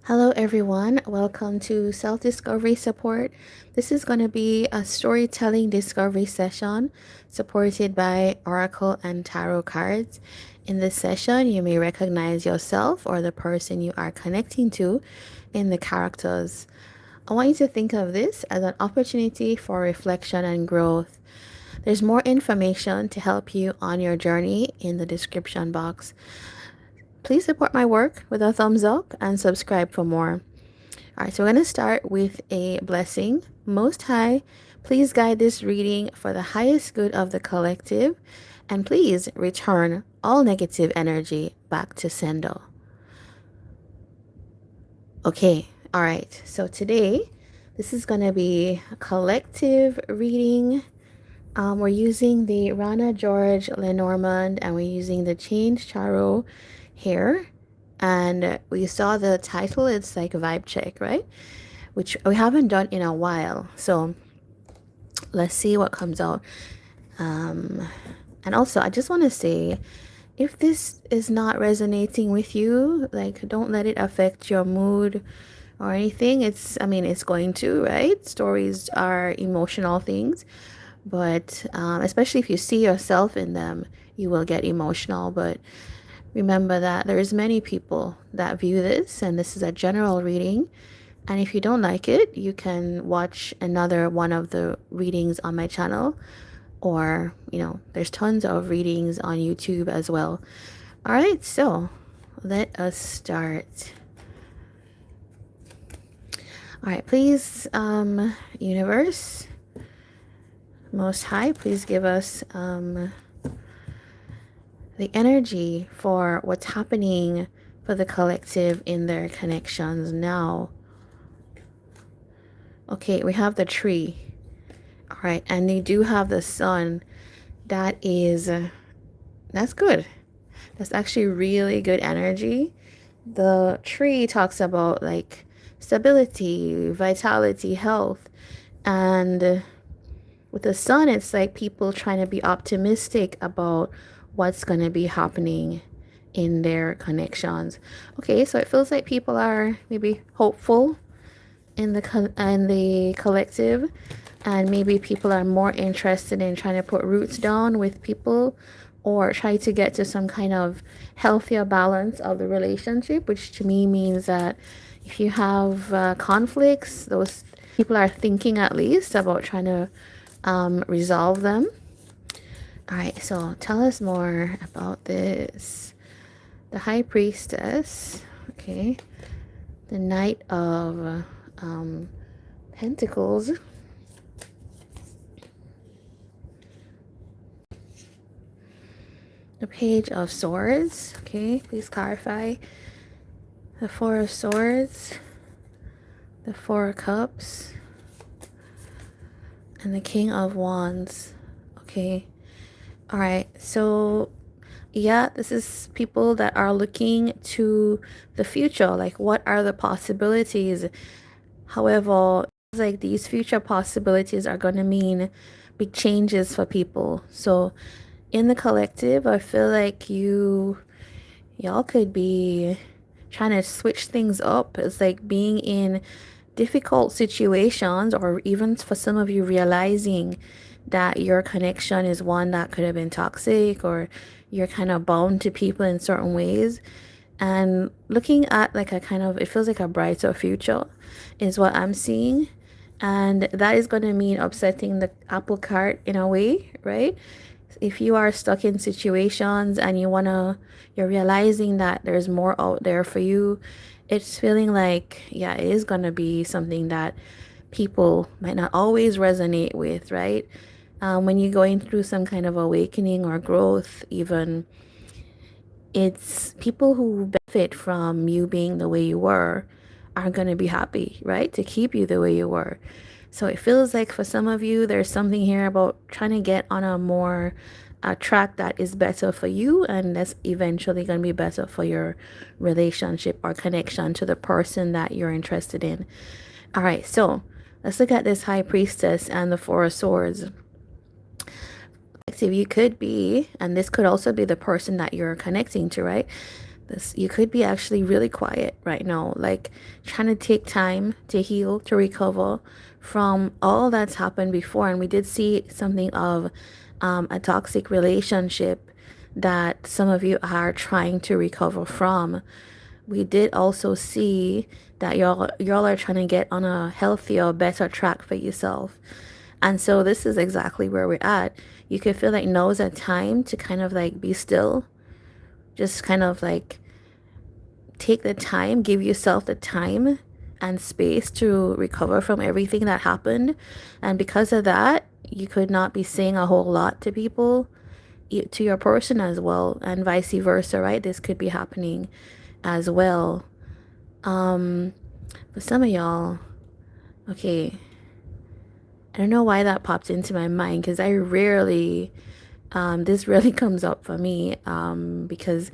Hello, everyone. Welcome to Self Discovery Support. This is going to be a storytelling discovery session supported by Oracle and Tarot cards. In this session, you may recognize yourself or the person you are connecting to in the characters. I want you to think of this as an opportunity for reflection and growth. There's more information to help you on your journey in the description box. Please support my work with a thumbs up and subscribe for more. All right, so we're going to start with a blessing. Most High, please guide this reading for the highest good of the collective, and please return all negative energy back to sender. Okay, all right, so today, this is going to be a collective reading. We're using the Rana George Lenormand, and we're using the Change Tarot here. And we saw the title, it's like vibe check, right? Which we haven't done in a while. So let's see what comes out. And also, I just want to say, if this is not resonating with you, like, don't let it affect your mood or anything. It's going to, right? Stories are emotional things, but especially if you see yourself in them, you will get emotional. But remember that there's many people that view this, and this is a general reading. And if you don't like it, you can watch another one of the readings on my channel, or there's tons of readings on YouTube as well. All right, so let us start. All right, please, universe, Most High, please give us the energy for what's happening for the collective in their connections now. Okay, we have the tree. All right, and they do have the sun. That's good. That's actually really good energy. The tree talks about like stability, vitality, health, and with the sun, it's like people trying to be optimistic about what's going to be happening in their connections. Okay, so it feels like people are maybe hopeful in the collective, and maybe people are more interested in trying to put roots down with people or try to get to some kind of healthier balance of the relationship, which to me means that if you have conflicts, those people are thinking at least about trying to resolve them. All right, so tell us more about this. The High Priestess, okay, the Knight of Pentacles, the Page of Swords, okay, please clarify. The Four of Swords, the Four of Cups, and the King of Wands, okay. All right, so yeah, this is people that are looking to the future, like what are the possibilities. However, it's like these future possibilities are going to mean big changes for people. So in the collective, I feel like y'all could be trying to switch things up. It's like being in difficult situations, or even for some of you realizing that your connection is one that could have been toxic, or you're kind of bound to people in certain ways, and looking at like a kind of, it feels like a brighter future is what I'm seeing. And that is going to mean upsetting the apple cart in a way, right? If you are stuck in situations and you're realizing that there's more out there for you, it's feeling like, yeah, it is going to be something that people might not always resonate with, right? When you're going through some kind of awakening or growth, even, it's people who benefit from you being the way you were are going to be happy, right? To keep you the way you were. So it feels like for some of you, there's something here about trying to get on a track that is better for you, and that's eventually going to be better for your relationship or connection to the person that you're interested in. All right, so let's look at this High Priestess and the Four of Swords. You could be, and this could also be the person that you're connecting to, right? This, you could be actually really quiet right now, like trying to take time to heal, to recover from all that's happened before. And we did see something of a toxic relationship that some of you are trying to recover from. We did also see that y'all are trying to get on a healthier, better track for yourself. And so this is exactly where we're at. You could feel like now is a time to kind of like be still, just kind of like take the time, give yourself the time and space to recover from everything that happened. And because of that, you could not be saying a whole lot to people, to your person as well, and vice versa, right? This could be happening as well. For some of y'all, okay, I don't know why that popped into my mind because I rarely, this really comes up for me, because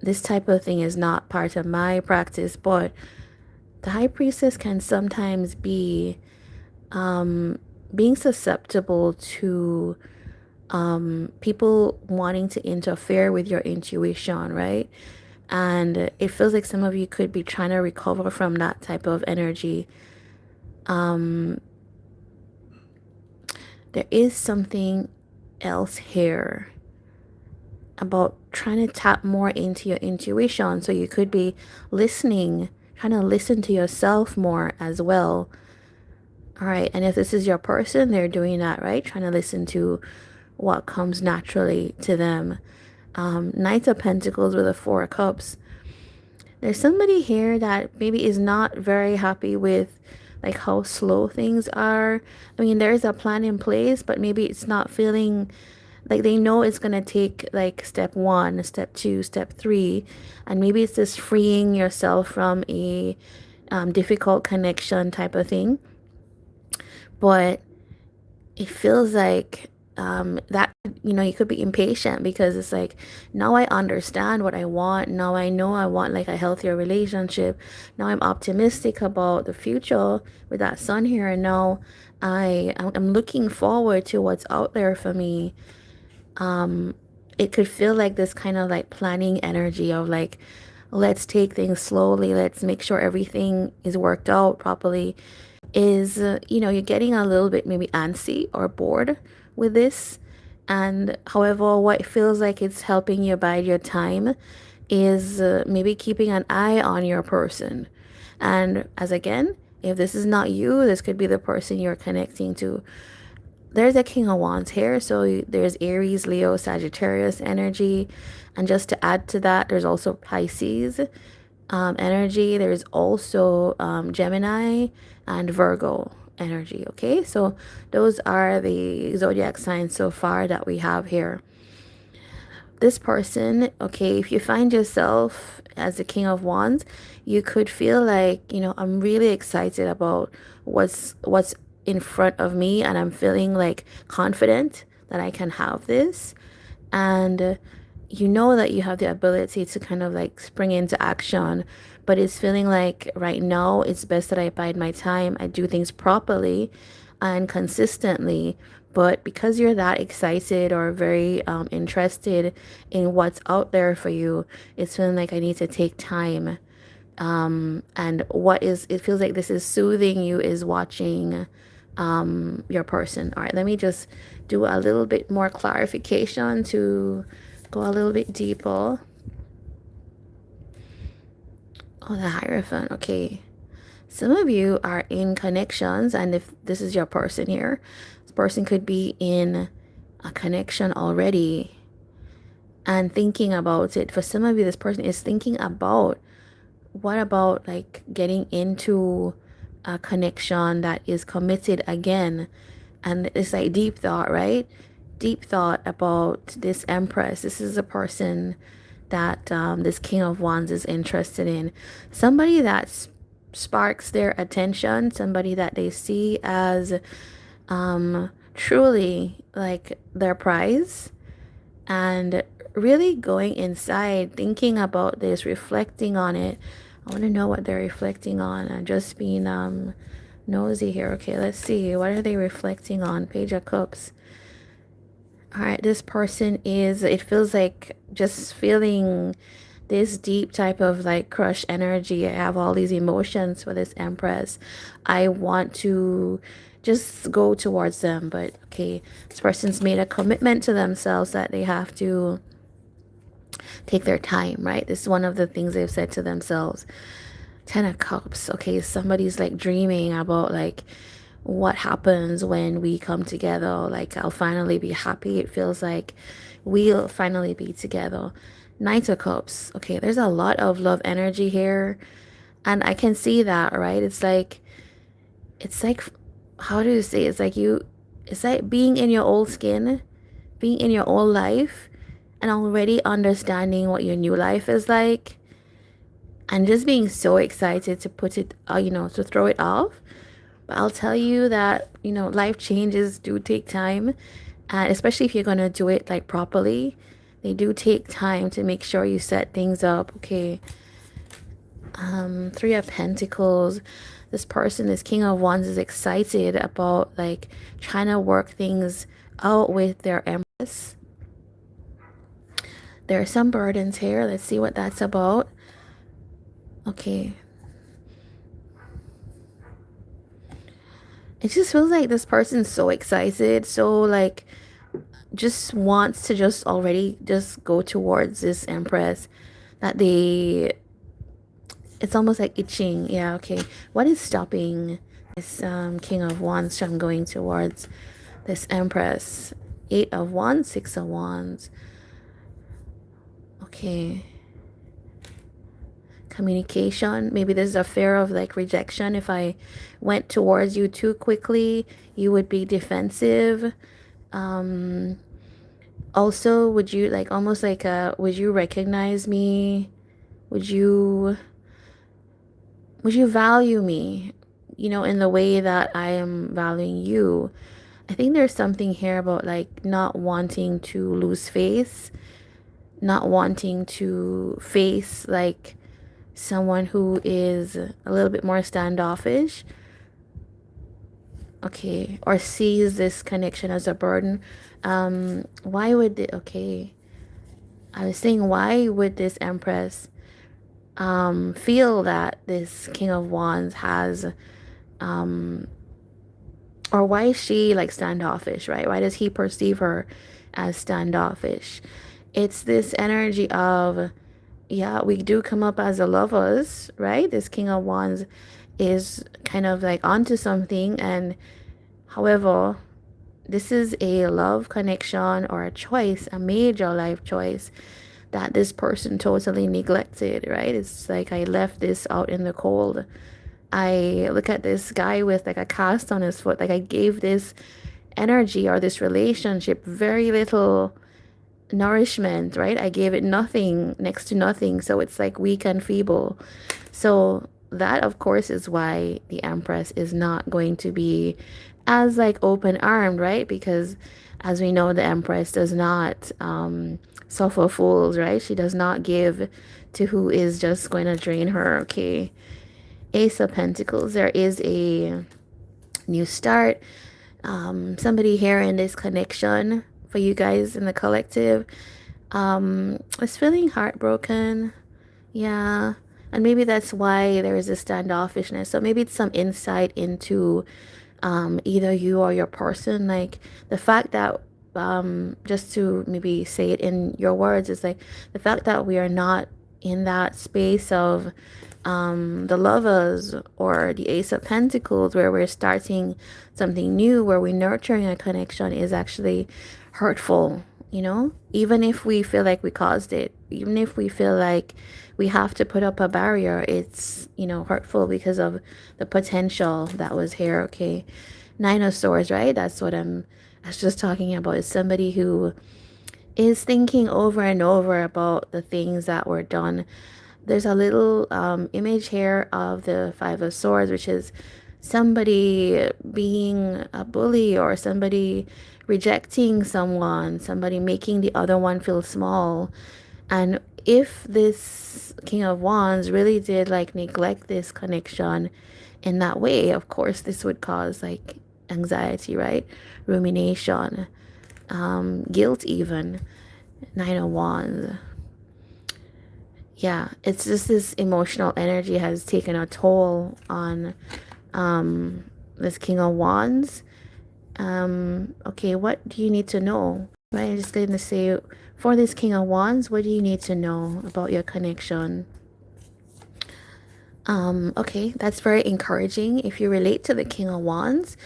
this type of thing is not part of my practice, but the high priestess can sometimes be being susceptible to people wanting to interfere with your intuition, right? And it feels like some of you could be trying to recover from that type of energy. There is something else here about trying to tap more into your intuition. So you could be listening, trying to listen to yourself more as well. All right. And if this is your person, they're doing that, right? Trying to listen to what comes naturally to them. Knight of Pentacles with the Four of Cups. There's somebody here that maybe is not very happy with like how slow things are. I mean, there's a plan in place, but maybe it's not feeling like they know it's going to take like step 1, step 2, step 3. And maybe it's just freeing yourself from a difficult connection type of thing. But it feels like that, you know, you could be impatient because it's like, now I understand what I want. Now I know I want like a healthier relationship. Now I'm optimistic about the future with that sun here. And now I'm looking forward to what's out there for me. It could feel like this kind of like planning energy of like, let's take things slowly. Let's make sure everything is worked out properly. Is, you know, you're getting a little bit maybe antsy or bored with this. And however, what feels like it's helping you bide your time is maybe keeping an eye on your person. And as again, if this is not you, this could be the person you're connecting to. There's a King of Wands here, so there's Aries, Leo, Sagittarius energy. And just to add to that, there's also Pisces energy. There's also Gemini and Virgo energy. Okay, so those are the zodiac signs so far that we have here. This person, okay, if you find yourself as the King of Wands, you could feel like, you know, I'm really excited about what's in front of me, and I'm feeling like confident that I can have this. And you know that you have the ability to kind of like spring into action, but it's feeling like right now it's best that I bide my time, I do things properly and consistently. But because you're that excited or very interested in what's out there for you, it's feeling like I need to take time. And what is, it feels like this is soothing you is watching your person. All right, let me just do a little bit more clarification to go a little bit deeper. Oh, the Hierophant. Okay. Some of you are in connections, and if this is your person here, this person could be in a connection already and thinking about it. For some of you, this person is thinking about, what about like getting into a connection that is committed again? And it's like deep thought, right? Deep thought about this Empress. This is a person that this King of Wands is interested in. Somebody that sparks their attention, somebody that they see as truly like their prize, and really going inside, thinking about this, reflecting on it. I want to know what they're reflecting on. I'm just being nosy here. Okay, let's see. What are they reflecting on? Page of Cups. All right, this person is, it feels like just feeling this deep type of like crush energy. I have all these emotions for this Empress. I want to just go towards them, but okay, this person's made a commitment to themselves that they have to take their time, right? This is one of the things they've said to themselves. 10 of Cups. Okay, somebody's like dreaming about like what happens when we come together. Like, I'll finally be happy. It feels like we'll finally be together. Knight of Cups. Okay, there's a lot of love energy here. And I can see that, right? It's like, how do you say? It's like being in your old skin, being in your old life, and already understanding what your new life is like. And just being so excited to put it, to throw it off. But I'll tell you that, life changes do take time. And especially if you're going to do it like properly, they do take time to make sure you set things up. Okay. 3 of Pentacles. This person, this King of Wands, is excited about like trying to work things out with their Empress. There are some burdens here. Let's see what that's about. Okay. It just feels like this person's so excited, so like just wants to just already just go towards this Empress, that they, it's almost like itching. Yeah, okay. What is stopping this King of Wands from going towards this Empress? 8 of Wands, 6 of Wands. Okay. Communication. Maybe there's a fear of like rejection. If I went towards you too quickly, you would be defensive. Also, would you like almost like would you recognize me? Would you value me, in the way that I am valuing you? I think there's something here about like not wanting to lose face, not wanting to face like someone who is a little bit more standoffish. Okay, or sees this connection as a burden. Why would it, okay, I was saying, why would this Empress feel that this King of Wands has, or why is she like standoffish, right? Why does he perceive her as standoffish? It's this energy of, yeah, we do come up as the lovers, right? This King of Wands is kind of like onto something, and however, this is a love connection or a choice, a major life choice that this person totally neglected, right? It's like I left this out in the cold. I look at this guy with like a cast on his foot. Like I gave this energy or this relationship very little nourishment, right? I gave it nothing, next to nothing. So it's like weak and feeble. So that, of course, is why the Empress is not going to be as like open armed, right? Because as we know, the Empress does not suffer fools, right? She does not give to who is just going to drain her. Okay. Ace of Pentacles. There is a new start. Somebody here in this connection for you guys in the collective is feeling heartbroken. Yeah. And maybe that's why there is a standoffishness. So maybe it's some insight into either you or your person. Like the fact that, just to maybe say it in your words, is like the fact that we are not in that space of the lovers or the Ace of Pentacles, where we're starting something new, where we're nurturing a connection, is actually hurtful. Even if we feel like we caused it, even if we feel like we have to put up a barrier, it's hurtful because of the potential that was here. Okay. 9 of Swords, right? That's what I was just talking about. Is somebody who is thinking over and over about the things that were done. There's a little image here of the 5 of Swords, which is somebody being a bully, or somebody rejecting someone, somebody making the other one feel small. And if this King of Wands really did like neglect this connection in that way, of course, this would cause like anxiety, right? Rumination, guilt even. 9 of Wands. Yeah, it's just this emotional energy has taken a toll on this King of Wands. Okay, what do you need to know? Right, I'm just going to say, for this King of Wands, what do you need to know about your connection? Okay, that's very encouraging. If you relate to the King of Wands,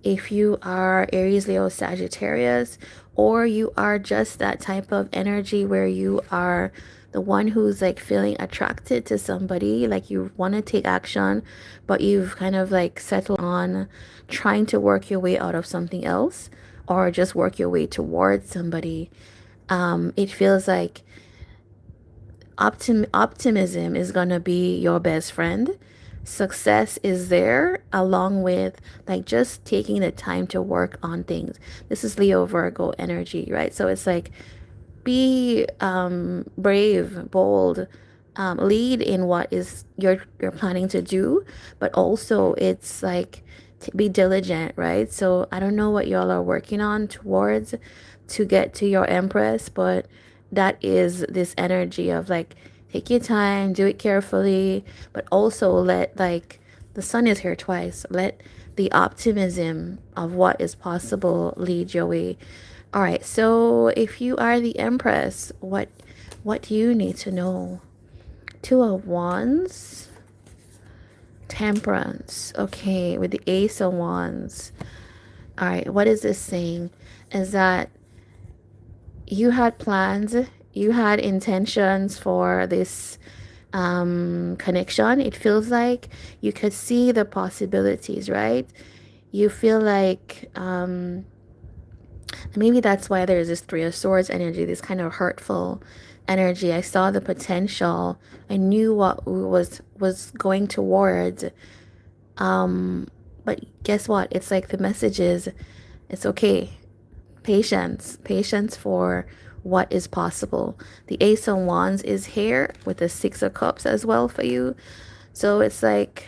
if you are Aries, Leo, Sagittarius, or you are just that type of energy where you are the one who's like feeling attracted to somebody, like you want to take action, but you've kind of like settled on trying to work your way out of something else or just work your way towards somebody. It feels like optimism is gonna be your best friend. Success is there along with like just taking the time to work on things. This is Leo Virgo energy, right? So it's like be brave, bold, lead in what is you're planning to do, but also it's like be diligent, right? So I don't know what y'all are working on towards to get to your Empress, but that is this energy of like take your time, do it carefully, but also let like the sun is here twice. Let the optimism of what is possible lead your way. All right, so if you are the Empress, what do you need to know? Two of Wands, Temperance. Okay, with the Ace of Wands. All right, what is this saying? Is that you had plans, you had intentions for this connection. It feels like you could see the possibilities, right? You feel like maybe that's why there's this Three of Swords energy, this kind of hurtful energy. I saw the potential. I knew what was going towards. But guess what? It's like the message is, it's okay. Patience for what is possible. The Ace of Wands is here with the Six of Cups as well for you. So it's like,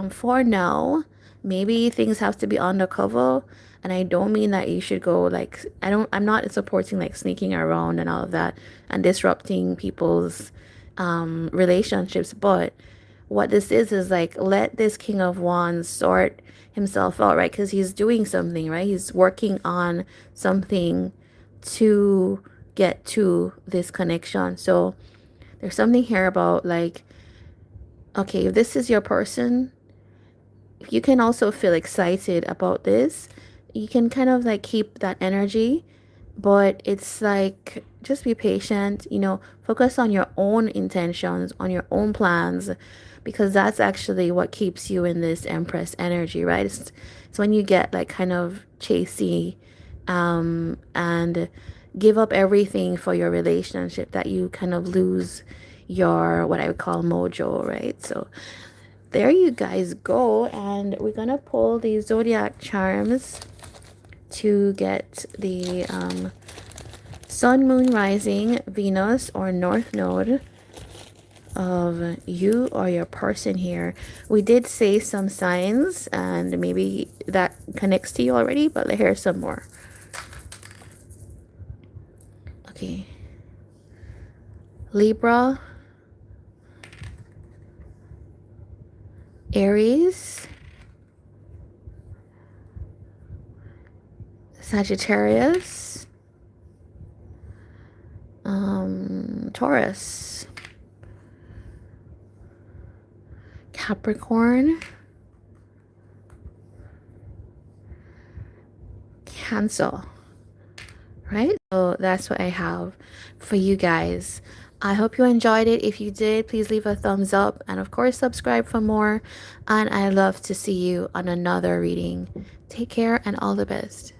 for now, maybe things have to be undercover. And I don't mean that you should go like, I'm not supporting like sneaking around and all of that and disrupting people's relationships. But what this is like, let this King of Wands sort himself out, right? Because he's doing something, right? He's working on something to get to this connection. So there's something here about like, okay, if this is your person, you can also feel excited about this. You can kind of like keep that energy, but it's like just be patient, focus on your own intentions, on your own plans, because that's actually what keeps you in this Empress energy, right? It's when you get like kind of chasey and give up everything for your relationship that you kind of lose your what I would call mojo, right? So there you guys go, and we're gonna pull the zodiac charms to get the sun, moon, rising, Venus, or north node of you or your person here. We did say some signs, and maybe that connects to you already, but here's some more. Okay, Libra, Aries, Sagittarius, Taurus, Capricorn, Cancer, right? So that's what I have for you guys. I hope you enjoyed it. If you did, please leave a thumbs up and of course subscribe for more. And I love to see you on another reading. Take care and all the best.